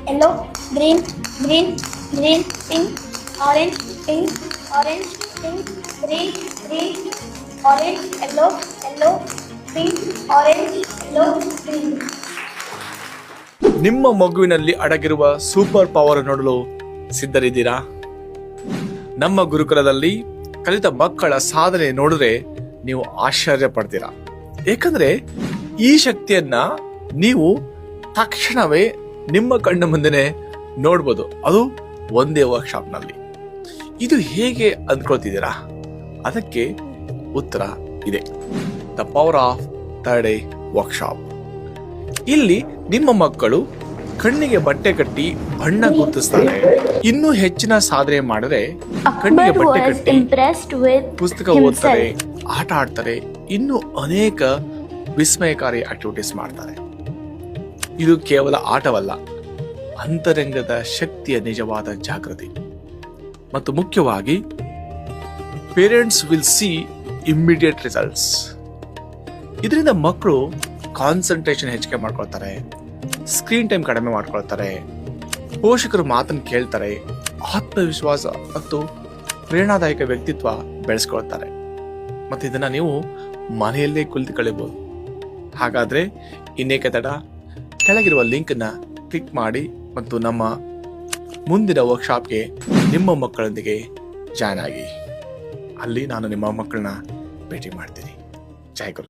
yellow, green, green, green, pink, orange, pink, orange, pink, green, green, orange, yellow, yellow, pink, orange, yellow, green. ನಿಮ್ಮ ಮಗುವಿನಲ್ಲಿ ಅಡಗಿರುವ super power ನೋಡಲು ಸಿದ್ಧರಿದ್ದೀರಾ? ನಮ್ಮ ಗುರುಕುಲದಲ್ಲಿ ಕಲಿತ ಮಕ್ಕಳ ಸಾಧನೆ ನೋಡಿದ್ರೆ ನೀವು ಆಶ್ಚರ್ಯ ಪಡ್ತೀರಾ. ಏಕೆಂದ್ರೆ ಈ ಶಕ್ತಿಯನ್ನ ನೀವು ತಕ್ಷಣವೇ ನಿಮ್ಮ ಕಣ್ಣ ಮುಂದೆನೆ ನೋಡ್ಬೋದು, ಅದು ಒಂದೇ ವರ್ಕ್ಶಾಪ್ ನಲ್ಲಿ. ಇದು ಹೇಗೆ ಅಂದ್ಕೊಳ್ತಿದ್ದೀರಾ? ಅದಕ್ಕೆ ಉತ್ತರ ಇದೆ. The power of third I workshop. ಇಲ್ಲಿ ನಿಮ್ಮ ಮಕ್ಕಳು ಕಣ್ಣಿಗೆ ಬಟ್ಟೆ ಕಟ್ಟಿ ಬಣ್ಣ ಗುರುತಿಸ್ತಾರೆ. ಇನ್ನೂ ಹೆಚ್ಚಿನ ಸಾಧನೆ ಮಾಡಿದ್ರೆ ಕಣ್ಣಿಗೆ ಬಟ್ಟೆ ಕಟ್ಟಿ ಪುಸ್ತಕ ಓದ್ತಾರೆ, ಆಟ ಆಡ್ತಾರೆ, ಇನ್ನೂ ಅನೇಕ ವಿಸ್ಮಯಕಾರಿ ಆಕ್ಟಿವಿಟೀಸ್ ಮಾಡ್ತಾರೆ. ಇದು ಕೇವಲ ಆಟವಲ್ಲ, ಅಂತರಂಗದ ಶಕ್ತಿಯ ನಿಜವಾದ ಜಾಗೃತಿ. ಮತ್ತು ಮುಖ್ಯವಾಗಿ parents will see immediate results. ಇದರಿಂದ ಮಕ್ಕಳು ಕಾನ್ಸಂಟ್ರೇಷನ್ ಹೆಚ್ಚಿಗೆ ಮಾಡ್ಕೊಳ್ತಾರೆ, ಸ್ಕ್ರೀನ್ ಟೈಮ್ ಕಡಿಮೆ ಮಾಡ್ಕೊಳ್ತಾರೆ, ಪೋಷಕರು ಮಾತನ್ನು ಕೇಳ್ತಾರೆ, ಆತ್ಮವಿಶ್ವಾಸ ಮತ್ತು ಪ್ರೇರಣಾದಾಯಕ ವ್ಯಕ್ತಿತ್ವ ಬೆಳೆಸ್ಕೊಳ್ತಾರೆ. ಮತ್ತು ಇದನ್ನ ನೀವು ಮನೆಯಲ್ಲೇ ಕುಳಿತುಕೊಳ್ಳಬಹುದು. ಹಾಗಾದ್ರೆ ಇನ್ನೇಕೆ ತಡ? ಕೆಳಗಿರುವ ಲಿಂಕ್ನ ಕ್ಲಿಕ್ ಮಾಡಿ ಮತ್ತು ನಮ್ಮ ಮುಂದಿನ ವರ್ಕ್ಶಾಪ್ಗೆ ನಿಮ್ಮ ಮಕ್ಕಳೊಂದಿಗೆ ಜಾಯ್ನ್ ಆಗಿ. ಅಲ್ಲಿ ನಾನು ನಿಮ್ಮ ಮಕ್ಕಳನ್ನ ಭೇಟಿ ಮಾಡ್ತೀನಿ. ಜೈ ಗುರು.